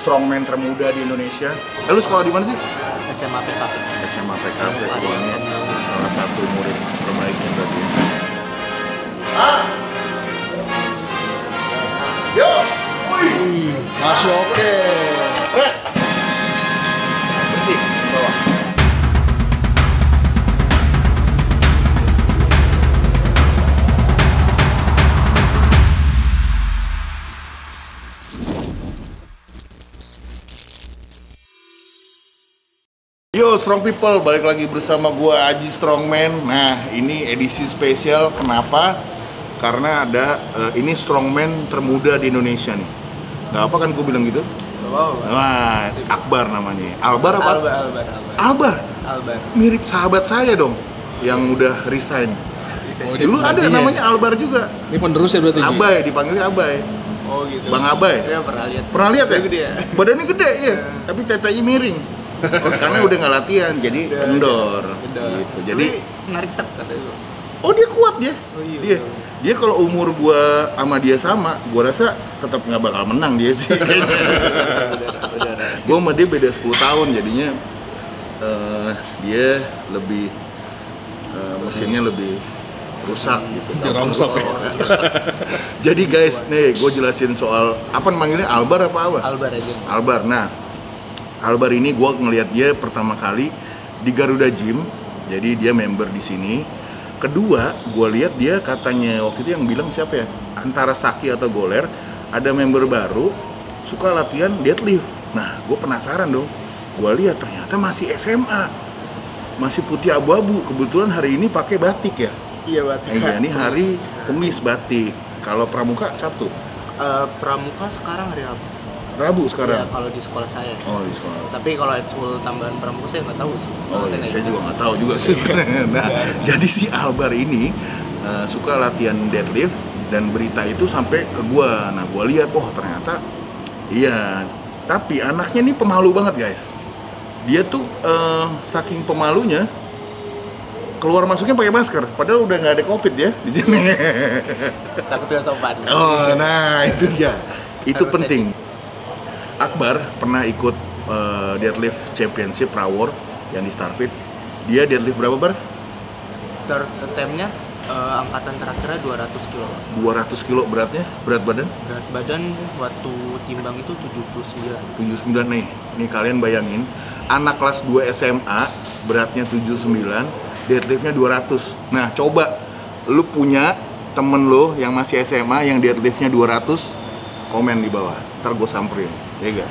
strongman termuda di Indonesia. Lu sekolah di mana sih? SMA PKP. SMA PKP. Ini salah satu murid terbaiknya berarti. Yo, wih, masih oke. Press. Berhenti, bawah. Yo Strong People, balik lagi bersama gua Aji Strongman. Nah, ini edisi spesial. Kenapa? Karena ada ini Strongman termuda di Indonesia nih. Gak apa kan gua bilang gitu? Wah, Akbar namanya. Albar apa? Albar. Mirip sahabat saya dong, yang udah resign. Dulu ada namanya Albar juga. Ini penerus ya berarti? Abai, dipanggilnya Abai. Oh gitu. Bang Abai. Saya pernah lihat. Pernah lihat ya? Gede ya? Badannya gede ya, tapi tetenya miring. Karena udah nggak latihan, jadi kendor. Gitu. Jadi narik tek katanya. oh dia kuat ya. Oh, iya. Dia kalau umur gua sama dia sama, gua rasa tetap nggak bakal menang dia sih. Gua sama dia beda 10 tahun, jadinya dia lebih mesinnya lebih rusak gitu. Rongsok. Jadi guys, nih gue jelasin soal apa manggilnya Albar apa apa? Albar aja. Albar. Nah, Albar ini gue ngelihat dia pertama kali di Garuda Gym, jadi dia member di sini. Kedua, gue lihat dia katanya waktu itu yang bilang siapa ya? Antara Saki atau Goler, ada member baru suka latihan deadlift. Nah, gue penasaran dong. Gue lihat ternyata masih SMA, masih putih abu-abu. Kebetulan hari ini pakai batik ya. Iya batik. Ini hari Kamis batik. Kalau Pramuka Sabtu. Pramuka sekarang hari apa? Rabu sekarang. Iya, kalau di sekolah saya. Oh, di sekolah. Tapi kalau ekskul tambahan pramuka saya nggak tahu sih. Oh, iya, saya juga nggak tahu juga sih. Nah, jadi si Albar ini suka latihan deadlift dan berita itu sampai ke gua. Nah, gua lihat, oh ternyata iya. Tapi anaknya ini pemalu banget guys. Dia tuh saking pemalunya keluar masuknya pakai masker. Padahal udah nggak ada COVID ya di sini. Takut nggak sopan. Oh, nah itu dia. Itu penting. Akbar pernah ikut deadlift championship Rawor yang di Starfit. Dia deadlift berapa bar? Temnya angkatan terakhirnya 200 kilo. 200 kilo beratnya? Berat badan? Berat badan waktu timbang itu 79. 79 nih. Nih kalian bayangin, anak kelas 2 SMA beratnya 79, deadliftnya 200. Nah coba lu punya temen lu yang masih SMA yang deadliftnya 200, komen di bawah. Ntar gue samperin. Ya gak?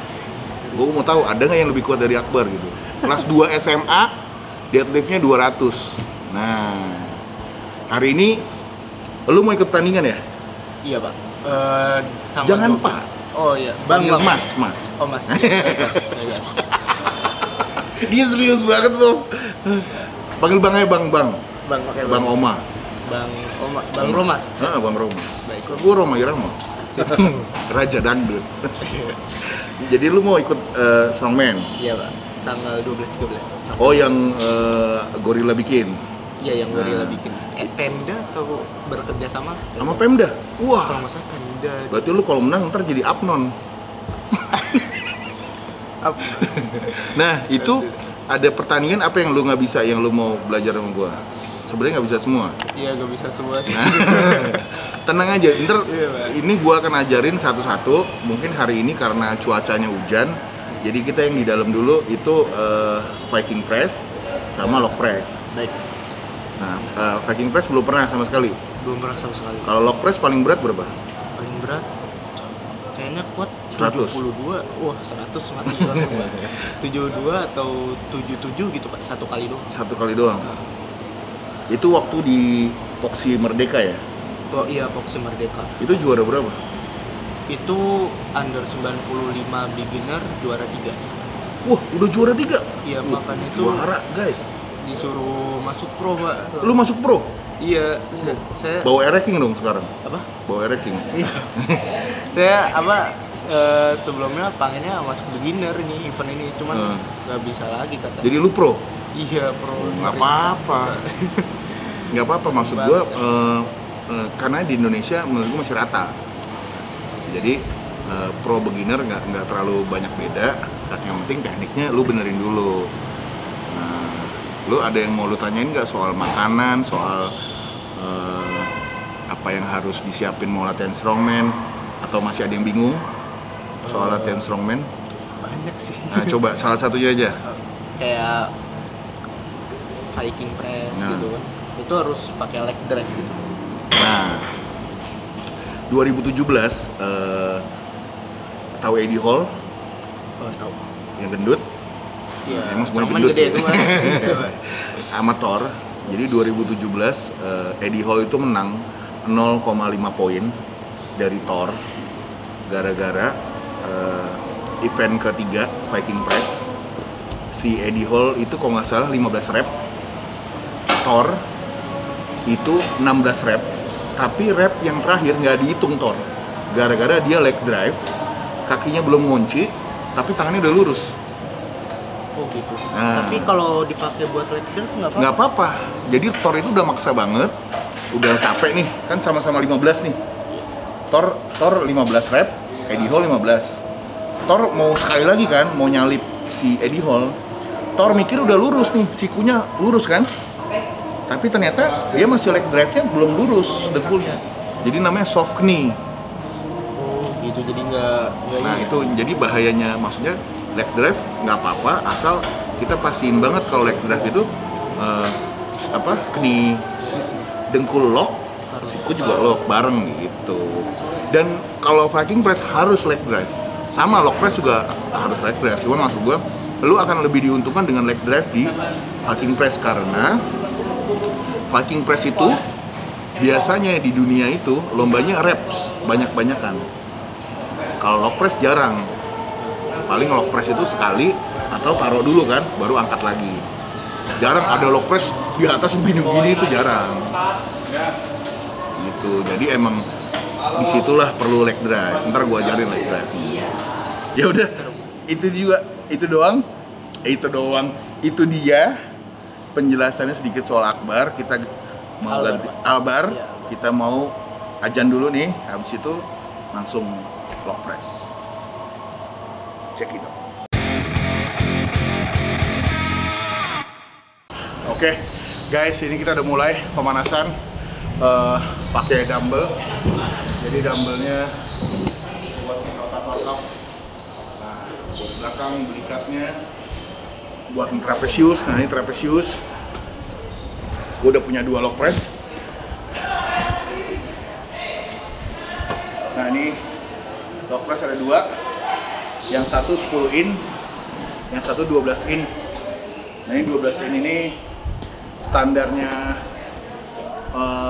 Gue mau tahu ada nggak yang lebih kuat dari Akbar gitu. Kelas 2 SMA deadliftnya 200. Nah, hari ini lu mau ikut pertandingan ya? Iya pak. Jangan 20. Pak. Oh iya. Panggil Mas. Oh Mas. Yes. Dia serius banget loh. Panggil Bang aja Bang. Bang pakai Bang Oma. Bang Roma. Bang Roma. Baik. Gue Roma Irama. Raja dangdut. Jadi lu mau ikut Strongman? Iya pak. Tanggal 12-13. Oh yang Gorilla bikin? Iya yang Gorilla bikin. Pemda atau bekerja sama? Sama Pemda? Wah. Kalau nggak salah Pemda. Berarti lu kalau menang ntar jadi Apnon. Nah itu ada pertandingan apa yang lu nggak bisa, yang lu mau belajar sama gua? Sebenarnya nggak bisa semua. Iya nggak bisa semua sih. Tenang aja, ntar Iya, ini gua akan ajarin satu-satu. Mungkin hari ini karena cuacanya hujan, jadi kita yang di dalam dulu itu Viking press sama lock press. Baik. Nah, Viking press belum pernah sama sekali. Belum pernah sama sekali. Kalau lock press paling berat berapa? Paling berat kayaknya kuat 100. 72. Wah 100 mati kan. 72 atau 77 gitu pak, satu kali doang. Satu kali doang. Itu waktu di Poksi Merdeka ya? Oh iya, Poksi Merdeka. Itu juara berapa? Itu under 95 beginner juara 3. Wah, udah juara 3? Iya, makanya itu juara, guys. Disuruh masuk pro, Pak. Lu masuk pro? Iya, saya bawa Ereking dong sekarang? Apa? Bawa Ereking? Iya. Saya sebelumnya pengennya masuk beginner ini, event ini, cuman nggak bisa lagi kata. Jadi lu pro? Iya, pro. Nggak apa-apa. Nggak apa-apa, maksud gua karena di Indonesia menurut gua masih rata. Jadi pro beginner nggak terlalu banyak beda. Yang penting tekniknya lu benerin dulu. Nah, lu ada yang mau lu tanyain nggak soal makanan, soal apa yang harus disiapin mau latihan strongman, atau masih ada yang bingung soal latihan strongman? Banyak sih. Nah, coba salah satunya aja. Kayak Viking press gitu kan. Itu harus pakai leg drive gitu. Nah, 2017 tahu Eddie Hall Oh, tahu. yang gendut? Iya. Emang semuanya Cuman gendut gede sih. itu mah. Amator. Jadi 2017 Eddie Hall itu menang 0,5 poin dari Thor gara-gara event ketiga Viking Press. Si Eddie Hall itu kalau nggak salah 15 rep, Thor itu 16 rep, tapi rep yang terakhir nggak dihitung Thor gara-gara dia leg drive, kakinya belum ngunci tapi tangannya udah lurus. Oh gitu. Nah. Tapi kalau dipakai buat leg drive nggak apa-apa. Nggak apa-apa. Jadi Thor itu udah maksa banget, udah capek nih, kan sama-sama 15 nih. Thor 15 rep, Eddie Hall 15. Thor mau sekali lagi kan, mau nyalip si Eddie Hall. Thor mikir udah lurus nih, sikunya lurus kan. Tapi ternyata dia masih leg drive-nya belum lurus dengkulnya. Jadi namanya soft knee. Oh gitu, jadi nggak Nah ini. itu jadi bahayanya, maksudnya leg drive nggak apa-apa asal kita pastiin banget kalau leg drive itu knee dengkul lock, siku juga lock bareng gitu. Dan kalau Viking press harus leg drive, sama lock press juga harus leg drive. Cuman maksud gua, lu akan lebih diuntungkan dengan leg drive di Viking press karena Viking press itu biasanya di dunia itu lombanya reps banyak-banyakan. Kalau lock press jarang. Paling lock press itu sekali atau taruh dulu kan, baru angkat lagi. Jarang ada lock press di atas begini-begini, itu jarang. Gitu. Jadi emang disitulah perlu leg drive. Ntar gua ajarin leg drive. Ya udah, itu juga, itu doang. Itu dia penjelasannya sedikit soal Akbar. Kita mau Albar. ganti Albar. Iya. Kita mau ajan dulu nih. Habis itu langsung lock press. Check it out. Oke, guys, ini kita udah mulai pemanasan pakai dumbbell. Jadi dumbbellnya buat otot-otot. Nah, buat belakang belikatnya buat trapesius. Nah, ini trapesius. Gue udah punya 2 lock press. Nah, ini lock press ada 2. Yang satu 10 in, yang satu 12 in. Nah, ini 12 in ini standarnya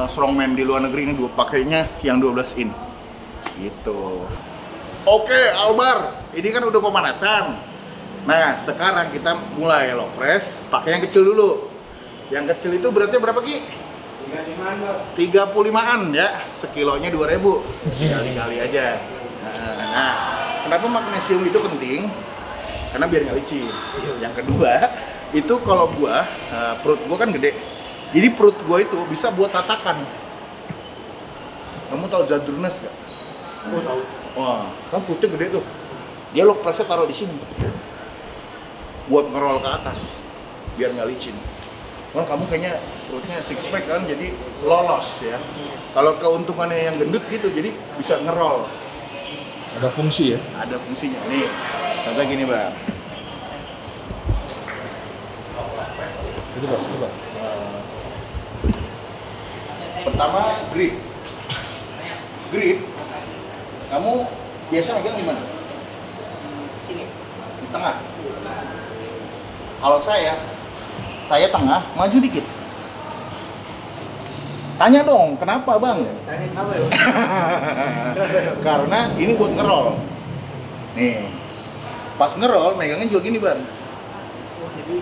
strongman di luar negeri, ini pakainya yang 12 in gitu. Oke, Albar, ini kan udah pemanasan. Nah, sekarang kita mulai lock press pakai yang kecil dulu. Yang kecil itu beratnya berapa, Ki? 35-an ya, sekilonya 2.000. Kali-kali aja. Nah, kenapa magnesium itu penting? Karena biar nggak licin. Yang kedua, itu kalau gua, perut gua kan gede. Jadi perut gua itu bisa buat tatakan. Kamu tahu Zadrunas nggak? Oh tahu. Wah, kan perutnya gede tuh. Dia lock press-nya taruh di sini. Buat ngerol ke atas. Biar nggak licin. Kan kamu kayaknya perutnya six pack kan, jadi lolos ya. Kalau keuntungannya yang gendut gitu, jadi bisa ngerol. Ada fungsi ya? Ada fungsinya. Nih, contoh gini, Bang. Itu Pak, itu Pak. Pertama, grip. Grip, kamu biasa megang di mana? Sini. Di tengah. Kalau saya tengah, maju dikit. Tanya dong, kenapa, Bang? Tanya kenapa ya? Karena ini buat ngerol. Nih, pas ngerol, megangnya juga gini, Bang. Oh jadi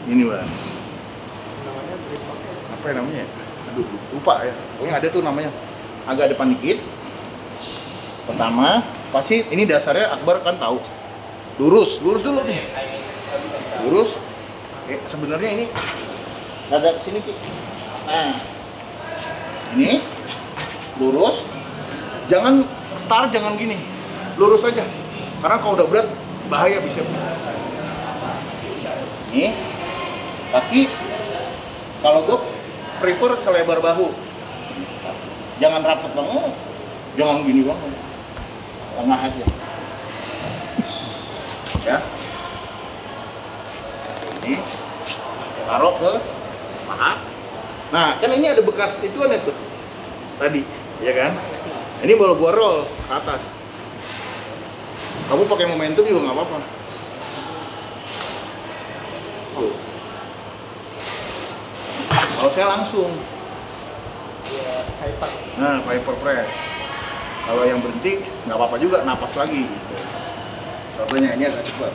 Ini, Bang. namanya grip apa? Apa ya namanya? Aduh, lupa ya. Pokoknya ada tuh namanya. Agak depan dikit. Pertama, pasti ini dasarnya Akbar kan tahu. Lurus dulu nih. Lurus. Sebenarnya ini rada kesini, Ki. Nah, ini lurus. Jangan start jangan gini, lurus aja. Karena kalau udah berat bahaya bisa. Nih, kaki kalau gue prefer selebar bahu. Jangan rapat banget, jangan gini banget, tengah aja. Ya, ini taruh ke paha. Nah, kan ini ada bekas itu kan itu tadi, ya kan? Ini baru gua roll ke atas. Kamu pakai momentum juga nggak apa-apa. Tuh. Kalau saya langsung. Nah, Viper press. Kalau yang berhenti nggak apa-apa juga, napas lagi. Gitu. Contohnya ini agak cepat.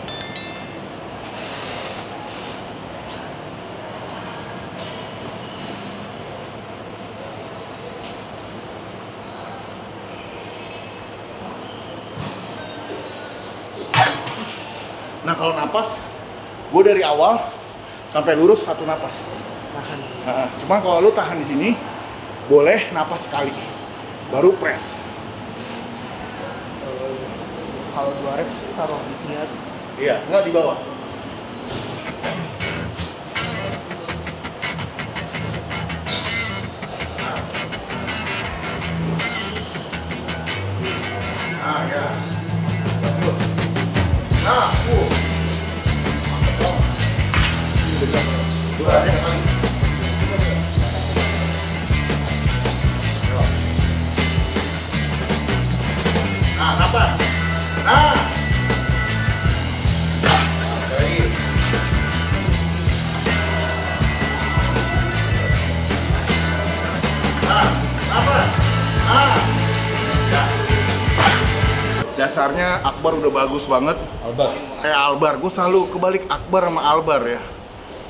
Nah kalau napas, gue dari awal sampai lurus satu napas. Nah, cuman kalau lu tahan di sini, boleh napas sekali, baru press. Kalau 2 reps taruh di sini aja. Iya, nggak di bawah. Nah, ya. Nah, dua aja kali. Nah, napas. Nah. Lagi. Nah, napas. Nah. Ya. Dasarnya Akbar udah bagus banget. Albar, gue selalu kebalik Akbar sama Albar ya.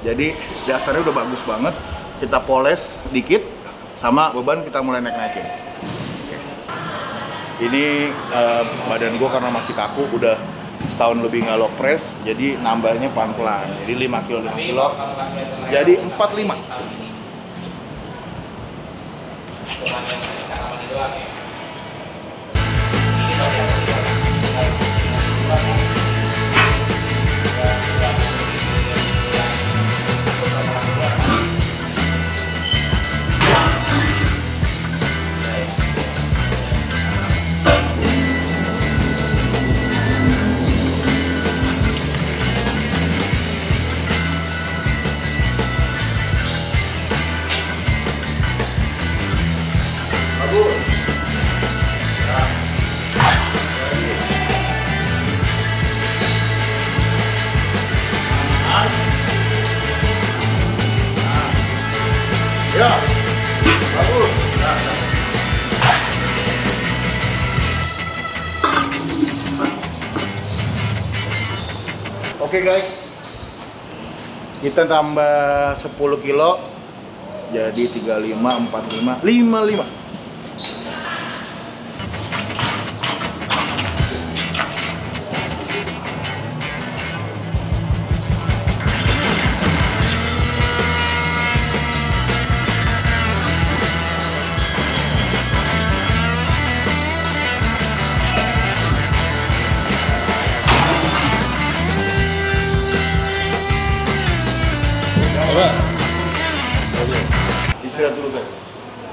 Jadi dasarnya udah bagus banget. Kita poles dikit, sama beban kita mulai naik-naikin. Oke. Ini badan gue karena masih kaku, udah setahun lebih nggak log press, jadi nambahnya pelan-pelan. Jadi 5 kilo, jadi 45. Ya, bagus. Oke guys, kita tambah 10 kilo, jadi 35, 45, 55. Istirahat dulu guys.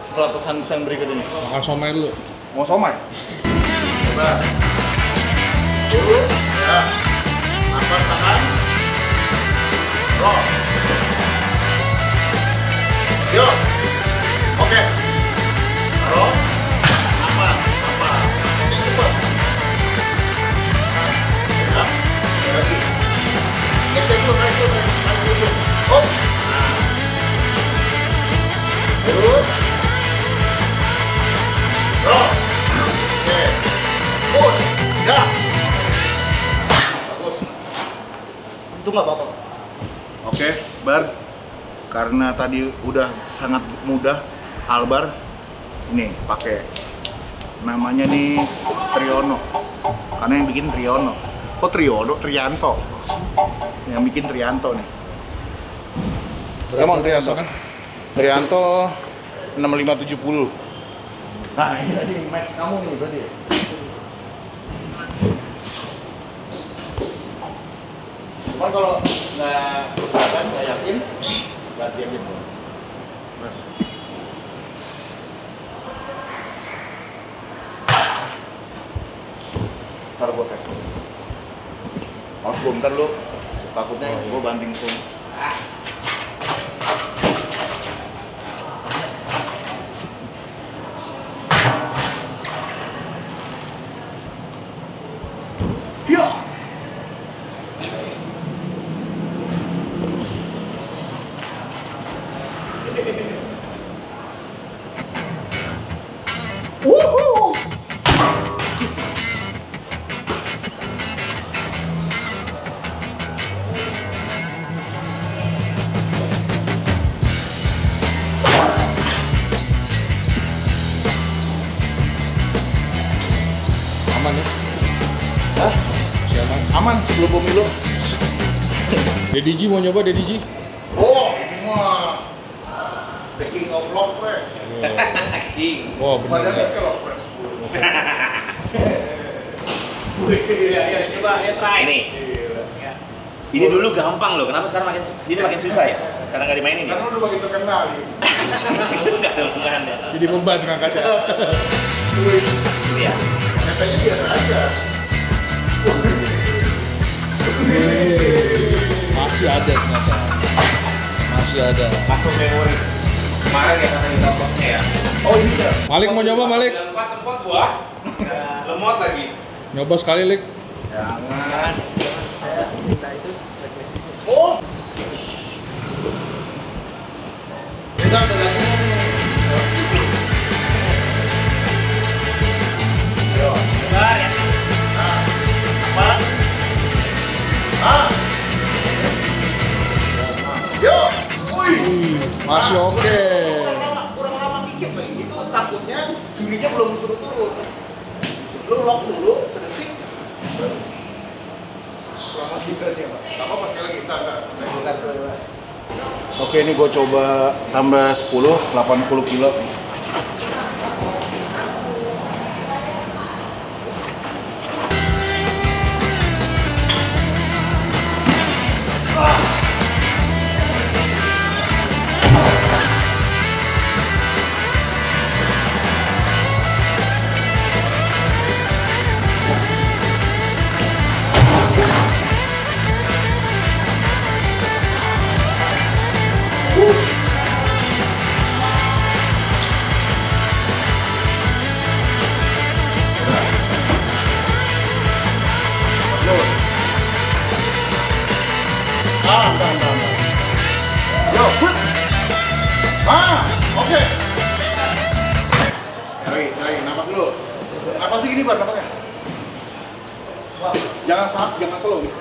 Setelah pesan-pesan berikut ini. Makan somai dulu. Mau somai? Coba. Lurus. Ya. Napas tahan. Roll. Yuk. Oke. Roll. Napas. Napas. Napasnya cepat. Ya. Lagi. Gesek dulu. Naik dulu. Naik dulu. Hop. Terus roll. Oke. Push. Ya. Bagus. Itu nggak apa-apa. Oke, Bar. Karena tadi udah sangat mudah, Albar ini pakai namanya nih Triyono. Karena yang bikin Triyono. Kok Triyono? Trianto. Yang bikin Trianto nih. Emang Trianto kan? Trianto 6570. Nah, ini tadi match kamu nih berarti ya? Cuman kalau nggak yakin, ganti aja bro. Mas. Ntar gue tes dulu. Awas gue bentar lu, takutnya gue banting sun. Ya. Woohoo! Aman ya? Hah? Siapa? Aman sebelum pemilu. Deddy G mau nyoba Deddy G? Oh, ini mah the king of lock press. King. Wah bener Badannya ya. kayak lock press. Iya, coba ya try. Ini dulu gampang loh, kenapa sekarang makin sini makin susah ya? Karena nggak dimainin ya? Karena udah makin terkenal nih. Nggak ada hubungannya. Jadi beban ngangkatnya. Wis, Iya. katanya biasa aja. Masih ada ternyata. Masih ada. Masuk memori. Kemarin ya karena kita potnya ya. Oh ini ya. Malik mau nyoba Malik? Tempat buah. Lemot lagi. Nyoba sekali Lik. Jangan. Saya minta itu. Oh. Kita udah lakukan nih. Ayo. Coba ya. Apa? Ah. Yo. Wih. Masih oke. Kurang lama dikit lagi. Itu takutnya jurinya belum suruh turun. Lu lock dulu sedetik. Kurang lagi aja, Pak. Apa sekali lagi? Bentar dulu, Pak. Oke, ini gue coba tambah 10, 80 kilo. Entar. Yo, put. Oke. Lagi, napas dulu. Napas sih gini, Pak, napasnya. Jangan slow nih.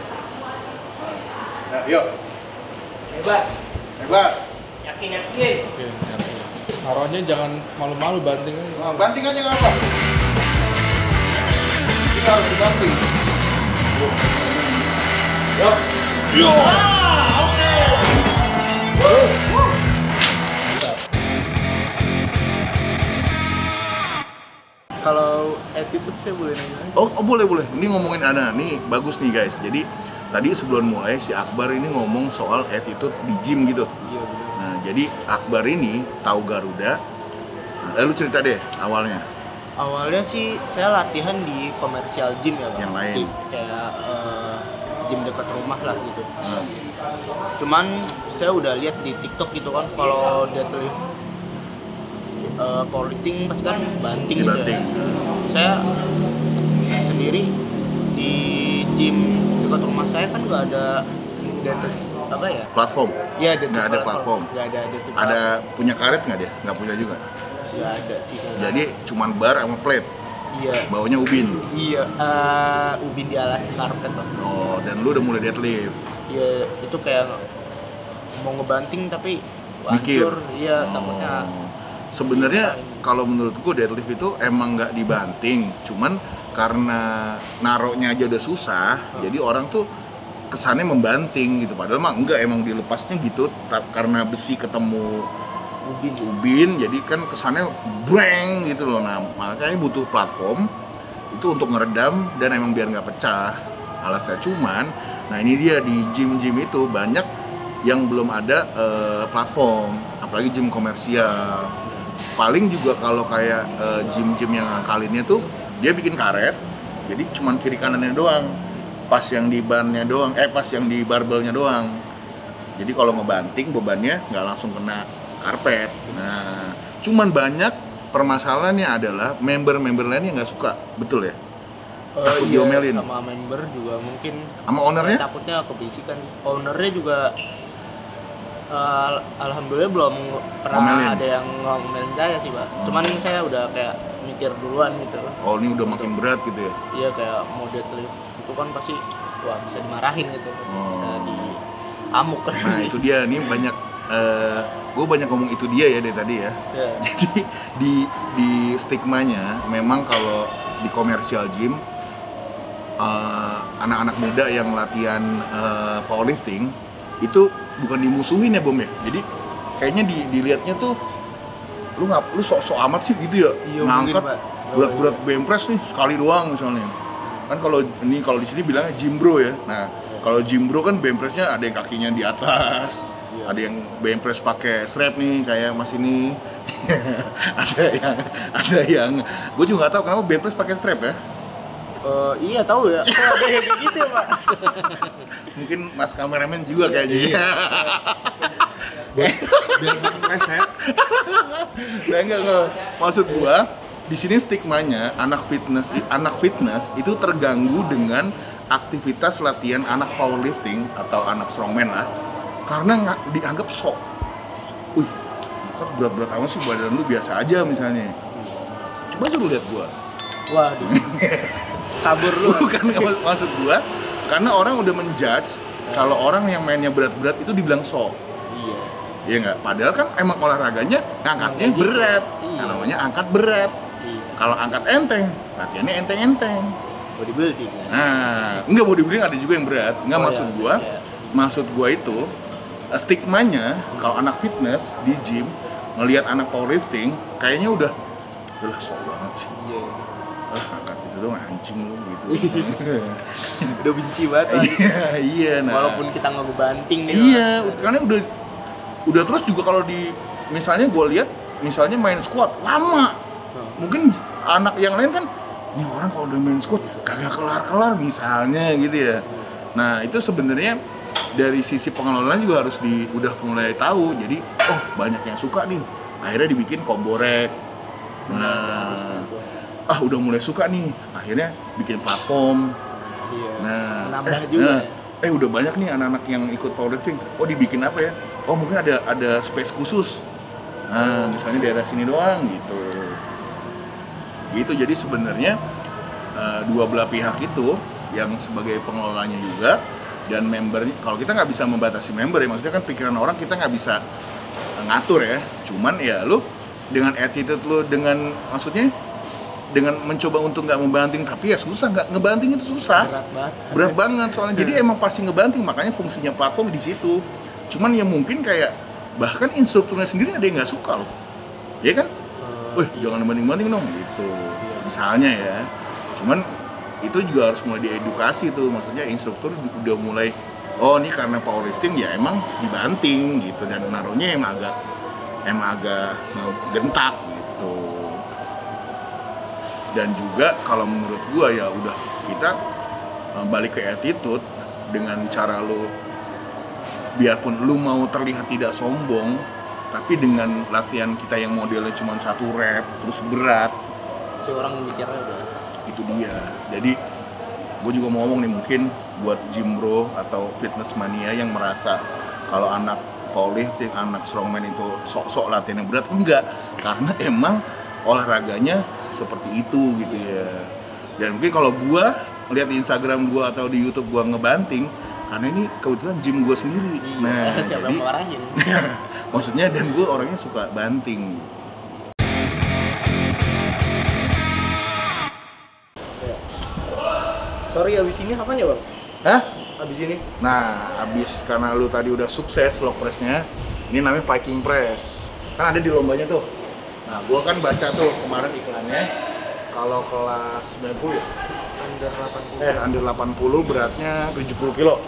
Nah, yuk. Hebat. Hebat. Yakin. Oke, taruhnya jangan malu-malu banting aja. Nah, banting aja nggak apa. Kita harus dibanting. Yuk. Yo. Oke. Kalau attitude saya boleh nanya lagi. Oh, boleh. Ini ngomongin nih bagus nih guys. Jadi tadi sebelum mulai si Akbar ini ngomong soal attitude di gym gitu. Iya benar. Nah, jadi Akbar ini tahu Garuda. Nah, lalu cerita deh awalnya. Awalnya sih saya latihan di komersial gym ya Bang. Yang lain. Kayak gym dekat rumah lah gitu. Cuman saya udah lihat di TikTok gitu kan kalau deadlift powerlifting pasti kan banting gitu Dibanting. ya. Saya sendiri di gym dekat rumah saya kan nggak ada deadlift apa ya? Platform. Iya, deadlift Nggak ada platform. Nggak ada deadlift. Ada punya karet nggak dia? Nggak punya juga. Nggak ada sih. Jadi cuman bar sama plate. Iya. Bawahnya ubin. Iya, ubin di alas karpet Bang. Oh, dan lu udah mulai deadlift. Ya itu kayak mau ngebanting tapi Mikir. hancur. Iya, takutnya. Sebenarnya kalau menurutku deadlift itu emang nggak dibanting, cuman karena naroknya aja udah susah, jadi orang tuh kesannya membanting gitu. Padahal mah enggak, emang dilepasnya gitu karena besi ketemu ubin, jadi kan kesannya breng gitu loh. Nah makanya butuh platform itu untuk ngeredam dan emang biar nggak pecah. alasnya. Cuman, nah ini dia di gym-gym itu banyak yang belum ada platform, apalagi gym komersial. Paling juga kalau kayak gym-gym yang ngakalinnya tuh dia bikin karet, jadi cuman kiri kanannya doang, pas yang di bannya doang, pas yang di barbelnya doang. Jadi kalau ngebanting bebannya nggak langsung kena karpet. Nah, cuman banyak permasalahannya adalah member-member lainnya nggak suka, betul ya? Takut Iya, diomelin. sama member juga mungkin. Sama ownernya? Takutnya kebisikan. Ownernya juga alhamdulillah belum pernah Ngomelin. ada yang ngomelin saya sih, Pak. Cuman saya udah kayak mikir duluan gitu. Oh, ini udah makin berat gitu ya? Iya, kayak mau deadlift itu kan pasti wah bisa dimarahin gitu, pasti bisa diamuk kan. Nah, itu dia nih banyak gue banyak ngomong itu dia ya dari tadi ya. Ya. Jadi di stigmanya memang kalau di komersial gym anak-anak muda yang latihan powerlifting itu bukan dimusuhin ya Bom ya. Jadi kayaknya dilihatnya tuh lu sok-sok amat sih gitu ya. Iya, ngangkat mungkin, Pak. berat-berat bench press nih sekali doang misalnya. Kan kalau di sini bilangnya gym bro ya. Nah, kalau gym bro kan bench pressnya ada yang kakinya di atas. Ada yang bench press pakai strap nih kayak Mas ini. ada yang gue juga nggak tahu kenapa bench press pakai strap ya. Iya tahu ya. Kok ada yang kayak gitu ya, Pak? Mungkin Mas kameramen juga kayaknya. Biar meleset. Nah, enggak. Maksud gua di sini stigmanya anak fitness itu terganggu dengan aktivitas latihan anak powerlifting atau anak strongman lah. Karena dianggap sok. Wih, kok berat-berat amat sih badan lu biasa aja misalnya. Coba suruh lihat gua. Waduh. Kabur lu. Bukan maksud gua, karena orang udah menjudge kalau orang yang mainnya berat-berat itu dibilang sok. Iya. Iya nggak? Padahal kan emang olahraganya ngangkatnya Gitu. berat. Iya. Nah, namanya angkat berat. Iya. Kalau angkat enteng, latihannya enteng-enteng. Bodybuilding. Nah, enggak bodybuilding ada juga yang berat. Enggak Oh, maksud iya. gua. Iya. Maksud gua itu stigmanya kalau anak fitness di gym ngelihat anak powerlifting kayaknya udah sok banget sih. Iya. Angkat itu dong anjing lu gitu. Udah benci banget. Pak. Iya, nah. Walaupun kita nggak ngebanting nih. Iya, karena udah terus juga kalau di misalnya gue lihat misalnya main squat lama. Mungkin anak yang lain kan ini orang kalau udah main squat kagak kelar-kelar misalnya gitu ya. Nah, itu sebenarnya dari sisi pengelolaan juga harus udah mulai tahu. Jadi, oh, banyak yang suka nih. Akhirnya dibikin combo rack. Nah, udah mulai suka nih. Akhirnya bikin platform. Iya. Nah, Nambah juga. udah banyak nih anak-anak yang ikut powerlifting. Oh, dibikin apa ya? Oh, mungkin ada space khusus. Nah, misalnya daerah sini doang gitu. Gitu. Jadi sebenarnya dua belah pihak itu yang sebagai pengelolanya juga dan membernya. Kalau kita nggak bisa membatasi member ya, maksudnya kan pikiran orang kita nggak bisa ngatur ya. Cuman ya lu dengan attitude lu maksudnya dengan mencoba untuk nggak membanting, tapi ya susah, nggak ngebanting itu susah. Berat banget soalnya. Jadi emang pasti ngebanting, makanya fungsinya platform di situ. Cuman ya mungkin kayak bahkan instrukturnya sendiri ada yang nggak suka loh, ya kan? Jangan banting-banting dong gitu. Misalnya ya. Cuman itu juga harus mulai diedukasi tuh, maksudnya instruktur udah mulai ini karena powerlifting ya emang dibanting gitu dan naruhnya emang agak gentak gitu. Dan juga kalau menurut gua ya udah kita balik ke attitude dengan cara lu biarpun lu mau terlihat tidak sombong tapi dengan latihan kita yang modelnya cuma 1 rep terus berat Si orang mikirnya udah. itu dia. Jadi gue juga mau ngomong nih mungkin buat gym bro atau fitness mania yang merasa kalau anak powerlifting, anak strongman itu sok-sok latihan yang berat, enggak, karena emang olahraganya seperti itu gitu ya. Dan mungkin kalau gue lihat di Instagram gue atau di YouTube gue ngebanting, karena ini kebetulan gym gue sendiri. Iya, siapa yang marahin? Maksudnya dan gue orangnya suka banting. Sorry, abis ini kapan ya bang? Hah? Abis ini? Nah, abis karena lu tadi udah sukses log pressnya, ini namanya Viking Press. Kan ada di lombanya tuh. Nah, gua kan baca tuh kemarin iklannya, Kalau kelas 90 ya? Under 80. Under 80 beratnya 70 kilo.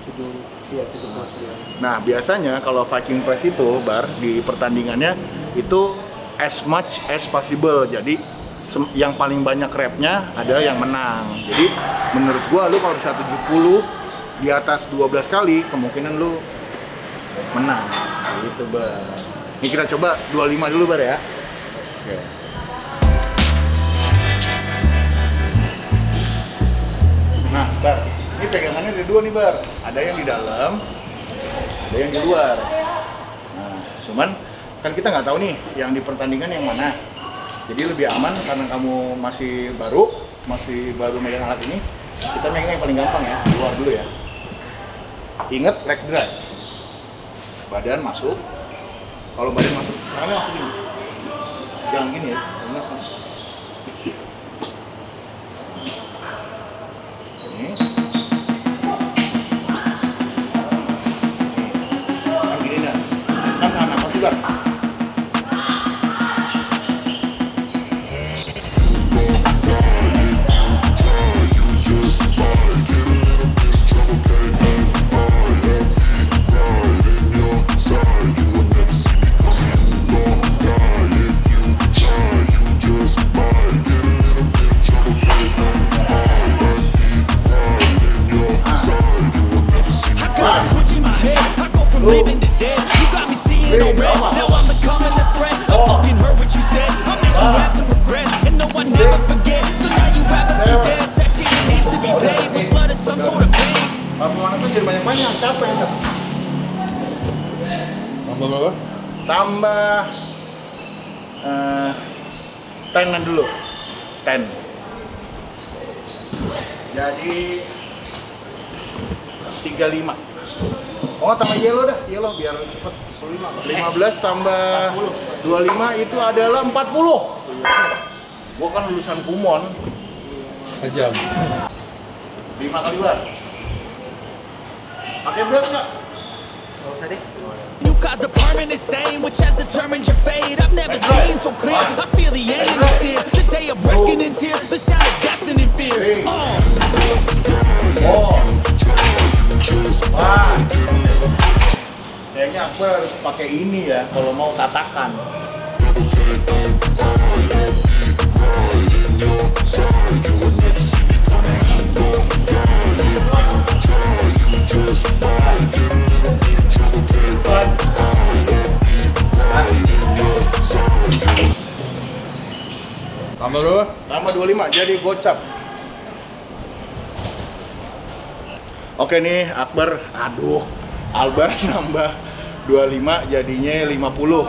79. Nah, biasanya kalau Viking Press itu, Bar, di pertandingannya itu as much as possible. Jadi, yang paling banyak repnya ada yang menang. Jadi, menurut gua lu kalau bisa 70 di atas 12 kali, kemungkinan lu menang. Gitu, Bar. Ini kita coba 25 dulu, Bar ya. Oke. Nah, Bar, ini pegangannya ada dua nih, Bar. Ada yang di dalam, ada yang di luar. Nah, cuman kan kita nggak tahu nih yang di pertandingan yang mana. Jadi lebih aman karena kamu masih baru megang alat ini. Kita megang yang paling gampang ya, luar dulu ya. Ingat leg drive. Badan masuk. Kalau badan masuk, tangannya masuk gini. Jangan gini ya, tangannya masuk. Ini. Kan gini nih. Kan nafas juga. Living to death, you got me seeing on red. Now I'm becoming a threat. I fucking heard what you said. I make you have some regrets, and no, I never forget. So now you have a few debts. That shit needs to be paid with blood or some sort of pain. Pemanasnya jadi banyak-banyak, capek ntar. Tambah berapa? Tambah 10 dulu. 10. Jadi 35. Oh, tambah yellow dah, yellow biar cepet. 15 tambah 25 itu adalah 40. Gua kan lulusan Kumon. Sejam. 5 kali bar. Pakai belt nggak? Nggak usah deh. You caused a permanent stain, which has determined your fate. I've never seen so clear. I feel the end is near. The day of reckoning's here. The sound of death and in fear. Wah. Kayaknya aku harus pakai ini ya kalau mau tatakan. Tambah berapa? Tambah 25 jadi gocap. Oke nih Akbar, Albar nambah 25 jadinya 50.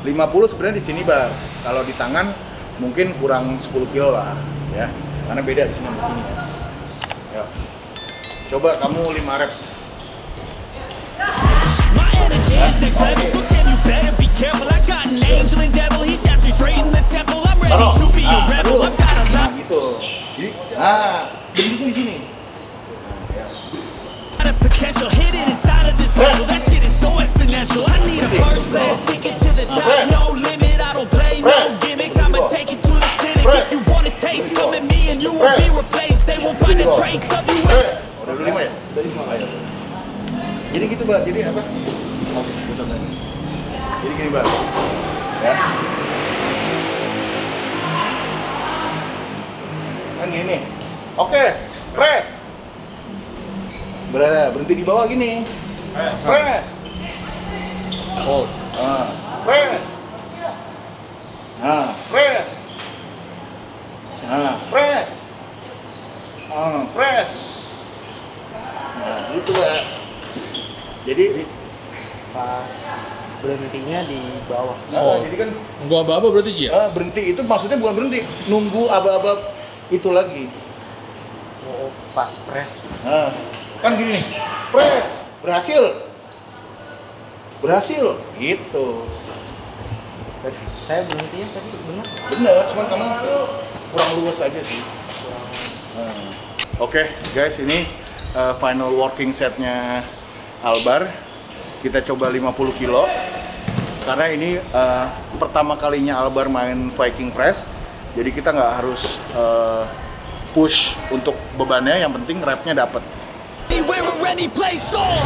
50 sebenarnya di sini Bar. Kalau di tangan mungkin kurang 10 kilo lah ya. Karena beda di sini sama di sini ya. Ya. Coba kamu 5 rep. My energy is next level, so then you better be careful. I got an angel and devil, he snaps me straight in the temple. I'm ready to be a rebel. I've got a lot. Nah, gitu. Jadi, berhentinya di sini. Got a potential hidden inside of this vessel. That shit is so exponential. I need a first class ticket to the top. No limit, I don't play no gimmicks. I'ma take you to the clinic. If you want a taste, come at me and you will be replaced. They won't find a trace of you. Udah 25 ya? Udah 5 ya. Jadi gitu Bar, jadi apa? Masuk contohnya. Jadi gini Bar. Ya. Kan gini. Oke, press. Berhenti di bawah gini. Press. Hold. Press. Press. Press. Press. Nah, gitu Pak. Jadi Pas berhentinya di bawah. jadi kan Nunggu apa-apa berarti Ci ya? berhenti itu maksudnya bukan berhenti, nunggu aba-aba itu lagi. Oh, pas press. Kan gini nih, press, berhasil, gitu. Saya berhentinya tadi benar. Bener, cuman kamu kurang luas aja sih. Oke, guys, ini final working setnya Albar. Kita coba 50 kilo. Karena ini pertama kalinya Albar main Viking Press. Jadi kita nggak harus push untuk bebannya, yang penting repnya dapet. Anywhere or any place on.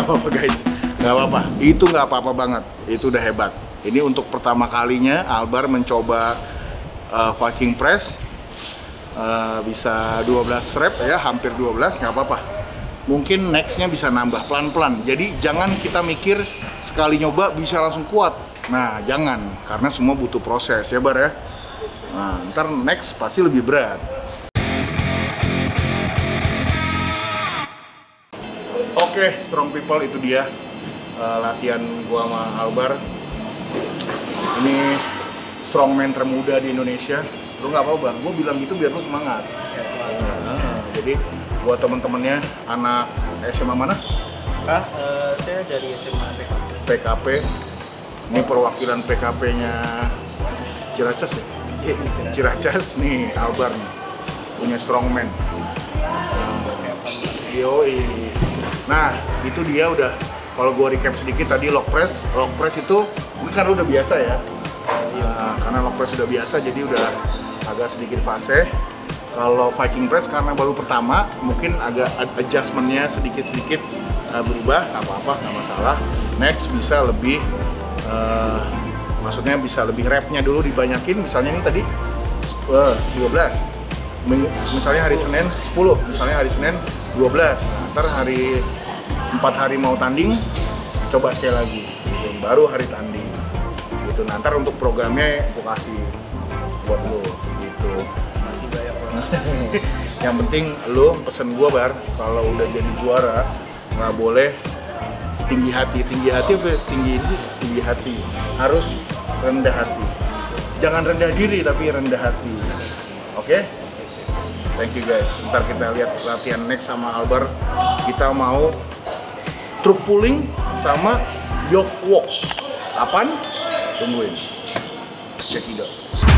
Apa guys, nggak apa-apa, itu nggak apa-apa banget, itu udah hebat. Ini untuk pertama kalinya Albar mencoba Viking press, bisa 12 rep ya, hampir 12, nggak apa-apa. Mungkin nextnya bisa nambah pelan-pelan, jadi jangan kita mikir sekali nyoba bisa langsung kuat. Nah jangan, karena semua butuh proses ya Bar ya. Nah ntar next pasti lebih berat. Oke, strong people, itu dia latihan gua sama Albar. Ini strongman termuda di Indonesia. Lu nggak apa-apa, gua bilang gitu biar lu semangat. Jadi buat temen-temennya anak SMA mana? Saya dari SMA PKP. PKP. Ini perwakilan PKP-nya Ciracas ya? Ciracas nih, Albar nih. Punya strongman. Yoi. Nah, itu dia udah. Kalau gue recap sedikit tadi log press itu mungkin karena udah biasa ya. Karena log press udah biasa jadi udah agak sedikit fase. Kalau Viking press karena baru pertama mungkin agak adjustmentnya sedikit-sedikit berubah, nggak apa-apa, nggak masalah. Next bisa lebih, maksudnya bisa lebih repnya dulu dibanyakin. Misalnya ini tadi 13. Misalnya hari Senin 10, misalnya hari Senin 12. Nah, ntar hari 4 hari mau tanding, coba sekali lagi gitu. Baru hari tanding gitu. Nah, ntar untuk programnya aku kasih buat lo gitu. Masih banyak banget. Yang penting lo pesen gua Bar, kalau udah jadi juara nggak boleh tinggi hati apa tinggi hati, harus rendah hati. Jangan rendah diri tapi rendah hati. Oke? Thank you guys. Ntar kita lihat latihan next sama Albar. Kita mau truk pulling sama yoke walk. Kapan? Tungguin. Check it out.